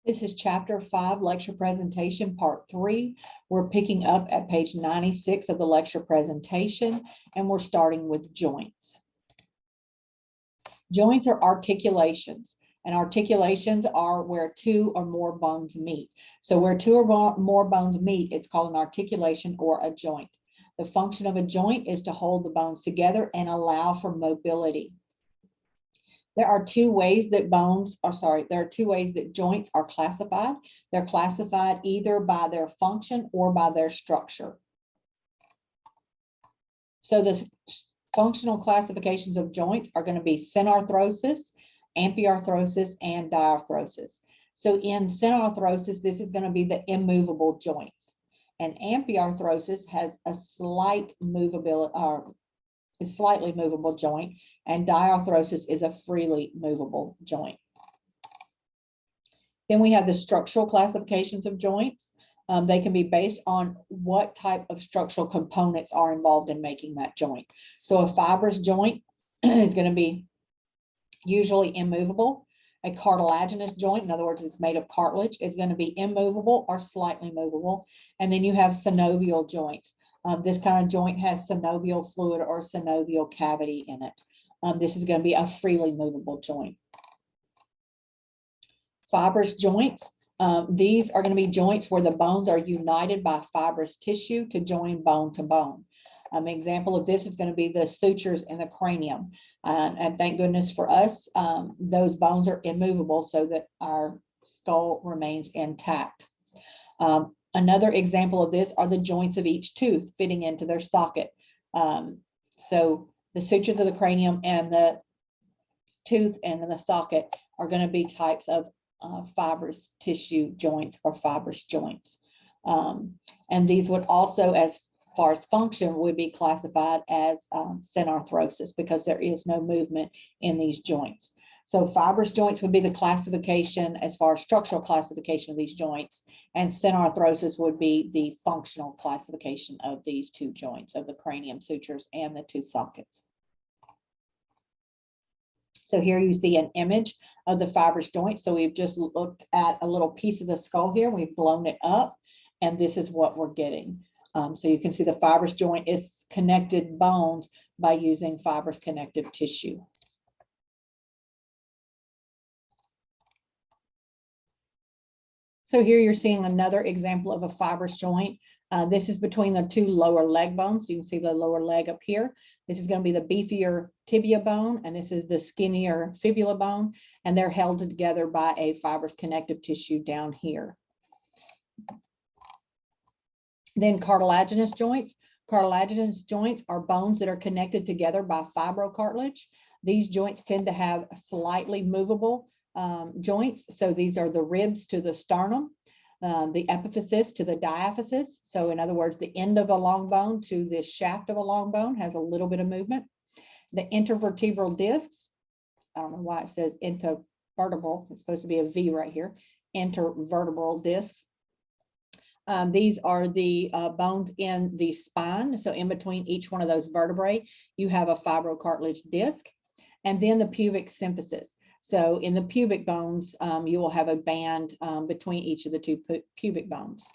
This is chapter 5, lecture presentation, part 3. We're picking up at page 96 of the lecture presentation, and we're starting with joints. Joints are articulations, and articulations are where two or more bones meet. So where two or more bones meet, it's called an articulation or a joint. The function of a joint is to hold the bones together and allow for mobility. There are two ways that joints are classified. They're classified either by their function or by their structure. So the functional classifications of joints are going to be synarthrosis, amphiarthrosis, and diarthrosis. So in synarthrosis, this is going to be the immovable joints. And amphiarthrosis has a slightly movable joint, and diarthrosis is a freely movable joint. Then we have the structural classifications of joints. They can be based on what type of structural components are involved in making that joint. So a fibrous joint is going to be usually immovable. A cartilaginous joint, in other words, it's made of cartilage, is going to be immovable or slightly movable. And then you have synovial joints. This kind of joint has synovial fluid or synovial cavity in it. This is going to be a freely movable joint. Fibrous joints. These are going to be joints where the bones are united by fibrous tissue to join bone to bone. An example of this is going to be the sutures in the cranium. And thank goodness for us, those bones are immovable so that our skull remains intact. Another example of this are the joints of each tooth fitting into their socket. So the sutures of the cranium and the tooth and the socket are going to be types of fibrous tissue joints or fibrous joints. And these would also, as far as function, would be classified as synarthrosis because there is no movement in these joints. So fibrous joints would be the classification as far as structural classification of these joints, and synarthrosis would be the functional classification of these two joints, of the cranium sutures and the tooth sockets. So here you see an image of the fibrous joint. So we've just looked at a little piece of the skull here. We've blown it up, and this is what we're getting. So you can see the fibrous joint is connected bones by using fibrous connective tissue. So here you're seeing another example of a fibrous joint. This is between the two lower leg bones. You can see the lower leg up here. This is going to be the beefier tibia bone, and this is the skinnier fibula bone, and they're held together by a fibrous connective tissue down here. Then cartilaginous joints. Cartilaginous joints are bones that are connected together by fibrocartilage. These joints tend to have slightly movable joints. So these are the ribs to the sternum, the epiphysis to the diaphysis. So in other words, the end of a long bone to the shaft of a long bone has a little bit of movement. The intervertebral discs, I don't know why it says intervertebral, it's supposed to be a V right here, intervertebral discs. These are the bones in the spine. So in between each one of those vertebrae, you have a fibrocartilage disc. And then the pubic symphysis. So in the pubic bones, you will have a band between each of the two pubic bones.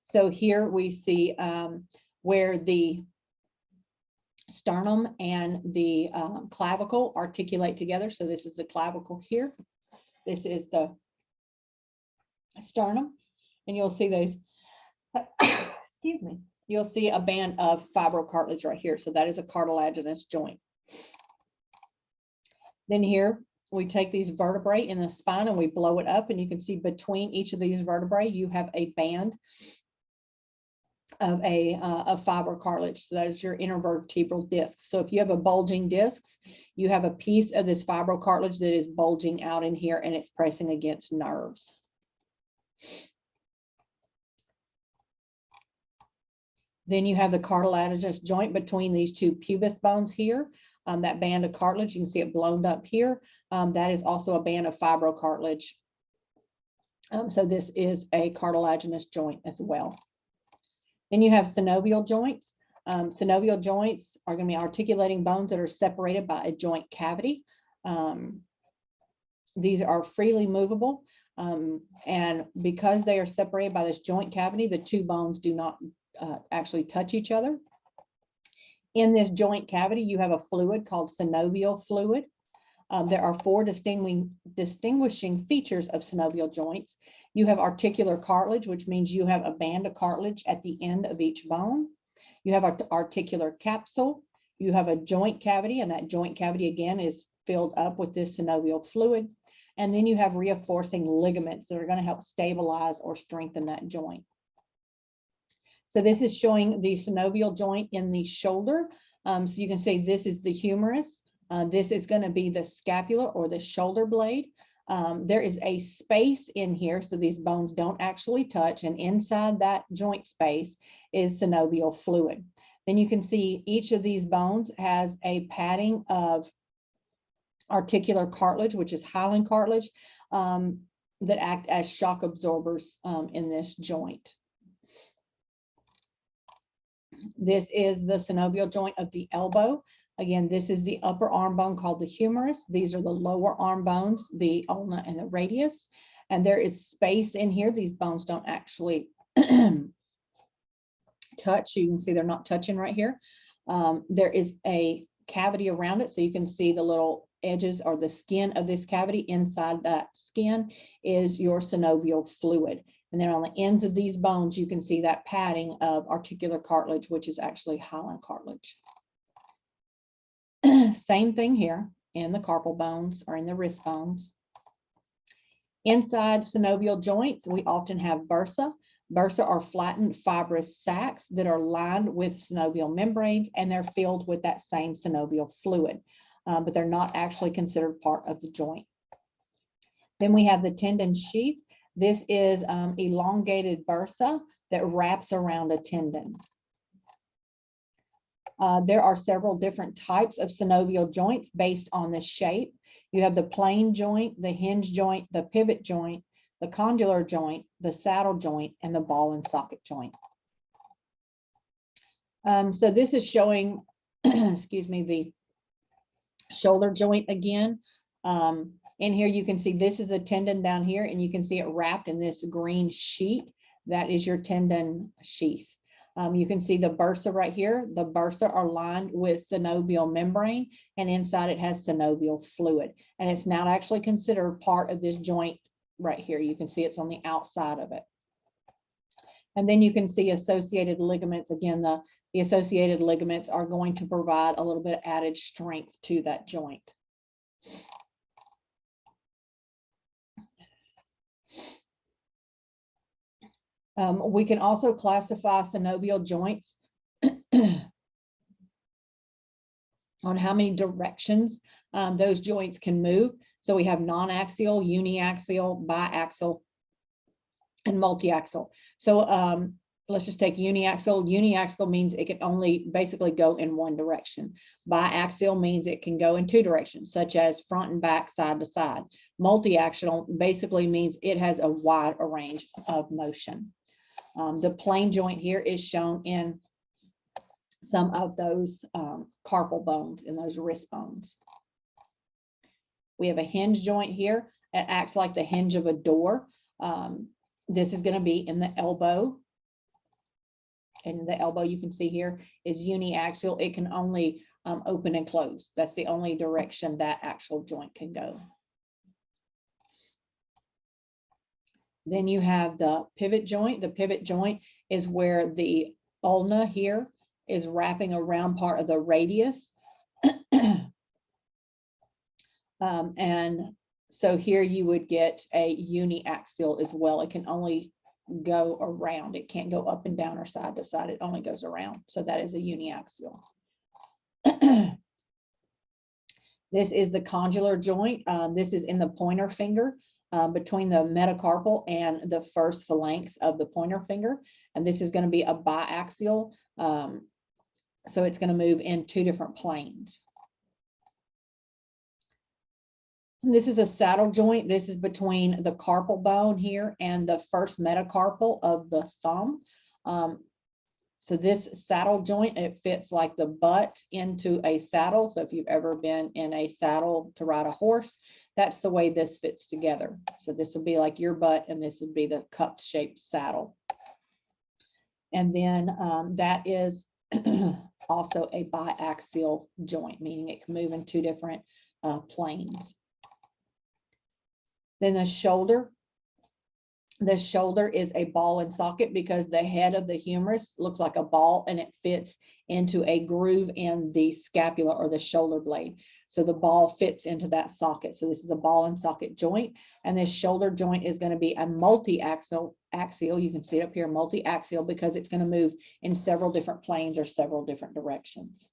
So here we see where the sternum and the clavicle articulate together. So this is the clavicle here. This is the sternum. And you'll see those, excuse me, you'll see a band of fibrocartilage right here. So that is a cartilaginous joint. Then here we take these vertebrae in the spine and we blow it up, and you can see between each of these vertebrae, you have a band of fibrocartilage. So that is your intervertebral discs. So if you have a bulging discs, you have a piece of this fibrocartilage that is bulging out in here and it's pressing against nerves. Then you have the cartilaginous joint between these two pubis bones here. That band of cartilage, you can see it blown up here. That is also a band of fibrocartilage. So this is a cartilaginous joint as well. Then you have synovial joints. Synovial joints are going to be articulating bones that are separated by a joint cavity. These are freely movable. And because they are separated by this joint cavity, the two bones do not actually touch each other. In this joint cavity, you have a fluid called synovial fluid. There are four distinguishing features of synovial joints. You have articular cartilage, which means you have a band of cartilage at the end of each bone. You have an articular capsule. You have a joint cavity, and that joint cavity again is filled up with this synovial fluid. And then you have reinforcing ligaments that are going to help stabilize or strengthen that joint. So this is showing the synovial joint in the shoulder. So you can see this is the humerus. This is going to be the scapula or the shoulder blade. There is a space in here, so these bones don't actually touch, and inside that joint space is synovial fluid. Then you can see each of these bones has a padding of articular cartilage, which is hyaline cartilage, that act as shock absorbers in this joint. This is the synovial joint of the elbow. Again, this is the upper arm bone called the humerus. These are the lower arm bones, the ulna and the radius. And there is space in here. These bones don't actually touch. You can see they're not touching right here. There is a cavity around it, so you can see the little edges or the skin of this cavity. Inside that skin is your synovial fluid. And then on the ends of these bones, you can see that padding of articular cartilage, which is actually hyaline cartilage. Same thing here in the carpal bones or in the wrist bones. Inside synovial joints, we often have bursa. Bursa are flattened fibrous sacs that are lined with synovial membranes, and they're filled with that same synovial fluid, but they're not actually considered part of the joint. Then we have the tendon sheath. This is elongated bursa that wraps around a tendon. There are several different types of synovial joints based on the shape. You have the plane joint, the hinge joint, the pivot joint, the condylar joint, the saddle joint, and the ball and socket joint. So this is showing, excuse me, the shoulder joint again. In here, you can see this is a tendon down here, and you can see it wrapped in this green sheet. That is your tendon sheath. You can see the bursa right here. The bursa are lined with synovial membrane, and inside it has synovial fluid. And it's not actually considered part of this joint right here. You can see it's on the outside of it. And then you can see associated ligaments. Again, the associated ligaments are going to provide a little bit of added strength to that joint. We can also classify synovial joints on how many directions those joints can move. So we have non-axial, uniaxial, biaxial, and multiaxial. So let's just take uniaxial. Uniaxial means it can only basically go in one direction. Biaxial means it can go in two directions, such as front and back, side to side. Multiaxial basically means it has a wide range of motion. The plane joint here is shown in some of those carpal bones and those wrist bones. We have a hinge joint here. It acts like the hinge of a door. This is going to be in the elbow. And the elbow, you can see here, is uniaxial. It can only open and close. That's the only direction that actual joint can go. Then you have the pivot joint. The pivot joint is where the ulna here is wrapping around part of the radius. And so here you would get a uniaxial as well. It can only go around. It can't go up and down or side to side. It only goes around. So that is a uniaxial. This is the condylar joint. This is in the pointer finger. Between the metacarpal and the first phalanx of the pointer finger. And this is going to be a biaxial. So it's going to move in two different planes. And this is a saddle joint. This is between the carpal bone here and the first metacarpal of the thumb. So So this saddle joint, it fits like the butt into a saddle. So if you've ever been in a saddle to ride a horse, that's the way this fits together. So this would be like your butt, and this would be the cup shaped saddle. And then that is also a biaxial joint, meaning it can move in two different planes. Then the shoulder. The shoulder is a ball and socket because the head of the humerus looks like a ball and it fits into a groove in the scapula or the shoulder blade. So the ball fits into that socket. So this is a ball and socket joint. And this shoulder joint is going to be a multi-axial. You can see it up here, multi-axial, because it's going to move in several different planes or several different directions.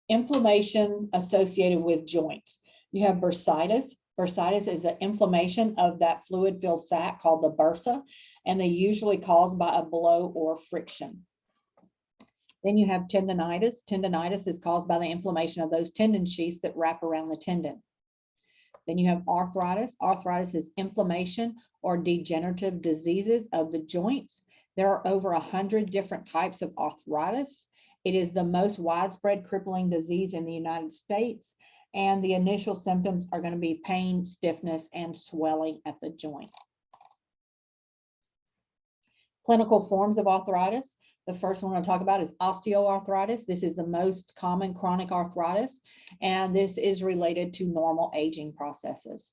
Inflammation associated with joints. You have bursitis. Bursitis is the inflammation of that fluid-filled sac called the bursa, and they usually caused by a blow or friction. Then you have tendonitis. Tendonitis is caused by the inflammation of those tendon sheaths that wrap around the tendon. Then you have arthritis. Arthritis is inflammation or degenerative diseases of the joints. There are over 100 different types of arthritis. It is the most widespread crippling disease in the United States. And the initial symptoms are going to be pain, stiffness, and swelling at the joint. Clinical forms of arthritis. The first one I'm going to talk about is osteoarthritis. This is the most common chronic arthritis, and this is related to normal aging processes.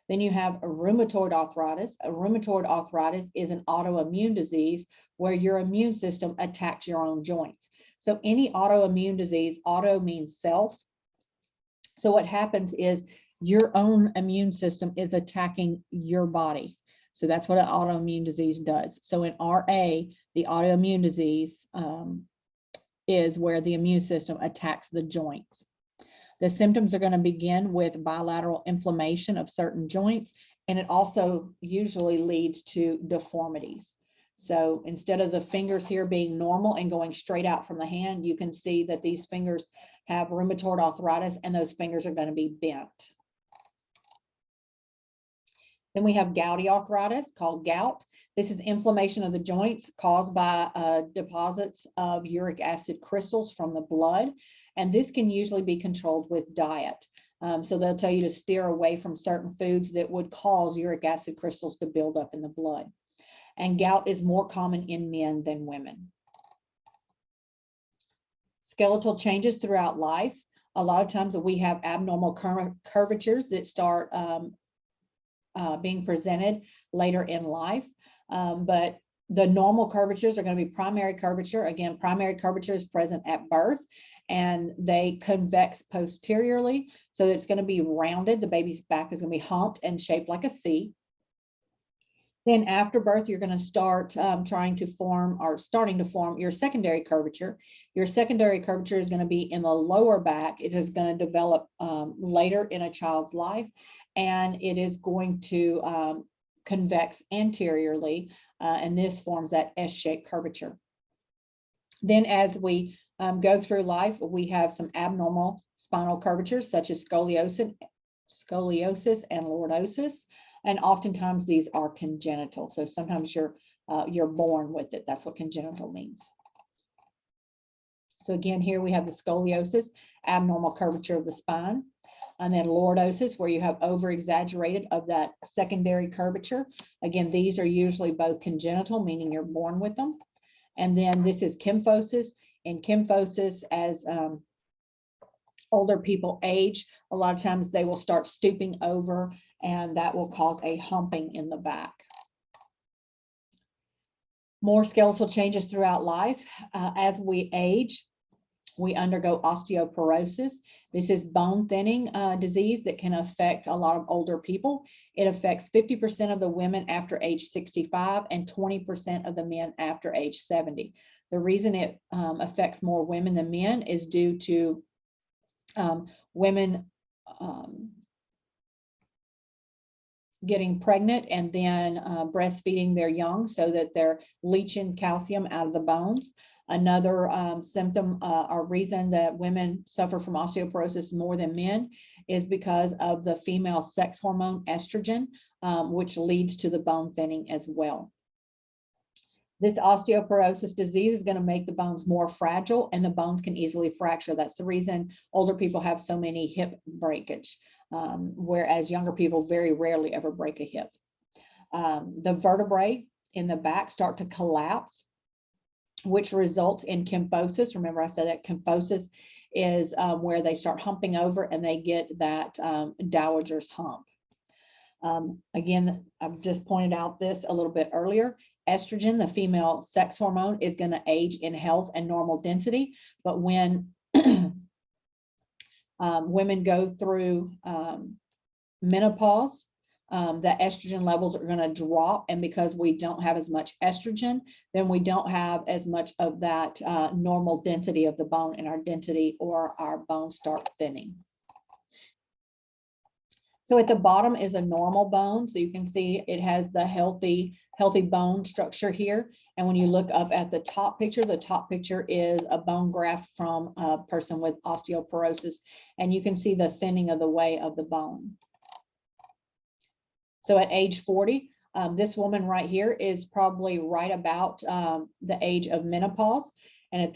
Then you have a rheumatoid arthritis. A rheumatoid arthritis is an autoimmune disease where your immune system attacks your own joints. So any autoimmune disease, auto means self. So what happens is your own immune system is attacking your body. So that's what an autoimmune disease does. So in RA, the autoimmune disease is where the immune system attacks the joints. The symptoms are going to begin with bilateral inflammation of certain joints, and it also usually leads to deformities. So instead of the fingers here being normal and going straight out from the hand, you can see that these fingers have rheumatoid arthritis and those fingers are going to be bent. Then we have gouty arthritis, called gout. This is inflammation of the joints caused by deposits of uric acid crystals from the blood. And this can usually be controlled with diet. So they'll tell you to steer away from certain foods that would cause uric acid crystals to build up in the blood. And gout is more common in men than women. Skeletal changes throughout life. A lot of times we have abnormal curvatures that start being presented later in life. But the normal curvatures are going to be primary curvature. Again, primary curvature is present at birth and they convex posteriorly. So it's going to be rounded. The baby's back is going to be humped and shaped like a C. Then after birth, you're going to start starting to form your secondary curvature. Your secondary curvature is going to be in the lower back. It is going to develop later in a child's life, and it is going to convex anteriorly, and this forms that S-shaped curvature. Then as we go through life, we have some abnormal spinal curvatures such as scoliosis and lordosis. And oftentimes these are congenital. So sometimes you're born with it. That's what congenital means. So again, here we have the scoliosis, abnormal curvature of the spine. And then lordosis, where you have over-exaggerated of that secondary curvature. Again, these are usually both congenital, meaning you're born with them. And then this is kymphosis. And kymphosis, as older people age, a lot of times they will start stooping over, and that will cause a humping in the back. More skeletal changes throughout life. As we age, we undergo osteoporosis. This is bone thinning disease that can affect a lot of older people. It affects 50% of the women after age 65 and 20% of the men after age 70. The reason it affects more women than men is due to women getting pregnant and then breastfeeding their young so that they're leaching calcium out of the bones. Another symptom or reason that women suffer from osteoporosis more than men is because of the female sex hormone estrogen, which leads to the bone thinning as well. This osteoporosis disease is going to make the bones more fragile, and the bones can easily fracture. That's the reason older people have so many hip breakage, whereas younger people very rarely ever break a hip. The vertebrae in the back start to collapse, which results in kymphosis. Remember, I said that kymphosis is where they start humping over and they get that Dowager's hump. Again, I've just pointed out this a little bit earlier. Estrogen, the female sex hormone, is going to age in health and normal density. But when women go through menopause, the estrogen levels are going to drop. And because we don't have as much estrogen, then we don't have as much of that normal density of the bone, and our density or our bones start thinning. So at the bottom is a normal bone. So you can see it has the healthy bone structure here. And when you look up at the top picture is a bone graft from a person with osteoporosis. And you can see the thinning of the way of the bone. So at age 40, this woman right here is probably right about the age of menopause. And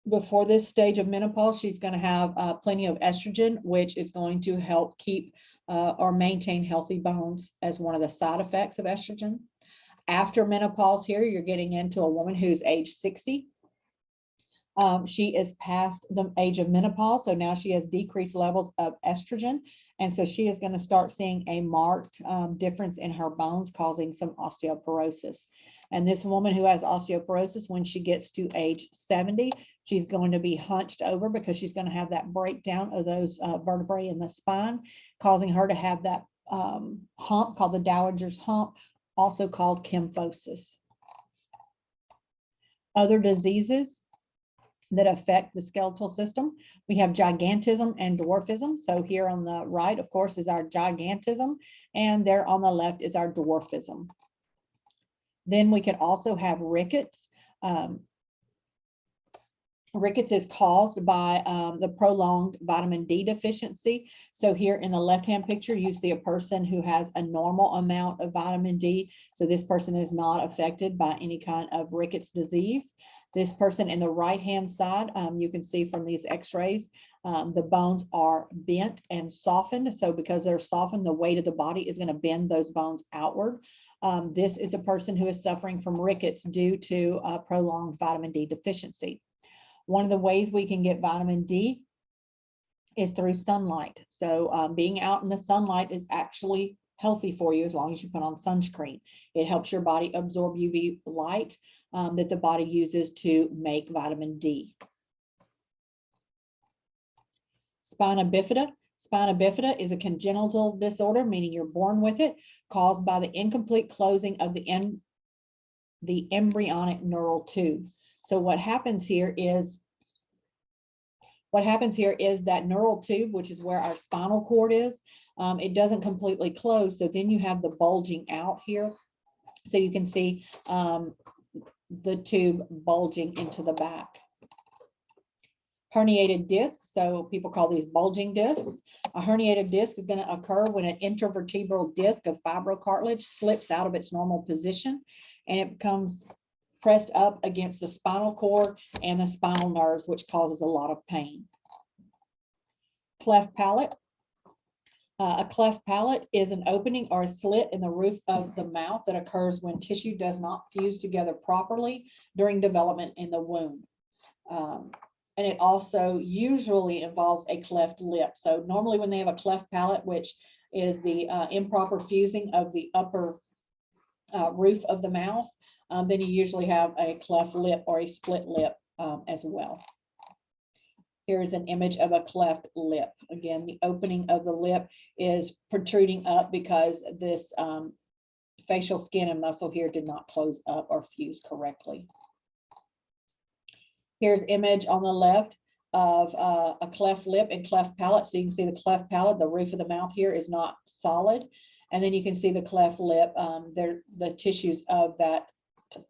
before this stage of menopause, she's going to have plenty of estrogen, which is going to help keep or maintain healthy bones as one of the side effects of estrogen. After menopause here, you're getting into a woman who's age 60. She is past the age of menopause, so now she has decreased levels of estrogen, and so she is going to start seeing a marked difference in her bones, causing some osteoporosis. And this woman who has osteoporosis, when she gets to age 70, she's going to be hunched over because she's going to have that breakdown of those vertebrae in the spine, causing her to have that hump called the Dowager's hump, also called kymphosis. Other diseases that affect the skeletal system, we have gigantism and dwarfism. So here on the right, of course, is our gigantism, and there on the left is our dwarfism. Then we could also have rickets. Rickets is caused by the prolonged vitamin D deficiency. So here in the left-hand picture, you see a person who has a normal amount of vitamin D. So this person is not affected by any kind of rickets disease. This person in the right-hand side, you can see from these x-rays, the bones are bent and softened. So because they're softened, the weight of the body is going to bend those bones outward. This is a person who is suffering from rickets due to prolonged vitamin D deficiency. One of the ways we can get vitamin D is through sunlight. So being out in the sunlight is actually healthy for you as long as you put on sunscreen. It helps your body absorb UV light that the body uses to make vitamin D. Spina bifida. Spina bifida is a congenital disorder, meaning you're born with it, caused by the incomplete closing of the embryonic neural tube. So what happens here is that neural tube, which is where our spinal cord is, it doesn't completely close. So then you have the bulging out here. So you can see the tube bulging into the back. Herniated discs, so people call these bulging discs. A herniated disc is going to occur when an intervertebral disc of fibrocartilage slips out of its normal position and it becomes pressed up against the spinal cord and the spinal nerves, which causes a lot of pain. Cleft palate. A cleft palate is an opening or a slit in the roof of the mouth that occurs when tissue does not fuse together properly during development in the womb. And it also usually involves a cleft lip. So normally when they have a cleft palate, which is the improper fusing of the upper roof of the mouth, then you usually have a cleft lip or a split lip as well. Here's an image of a cleft lip. Again, the opening of the lip is protruding up because this facial skin and muscle here did not close up or fuse correctly. Here's image on the left of a cleft lip and cleft palate. So you can see the cleft palate, the roof of the mouth here is not solid. And then you can see the cleft lip, the tissues of that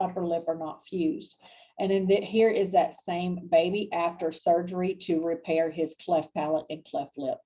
upper lip are not fused. And then here is that same baby after surgery to repair his cleft palate and cleft lip.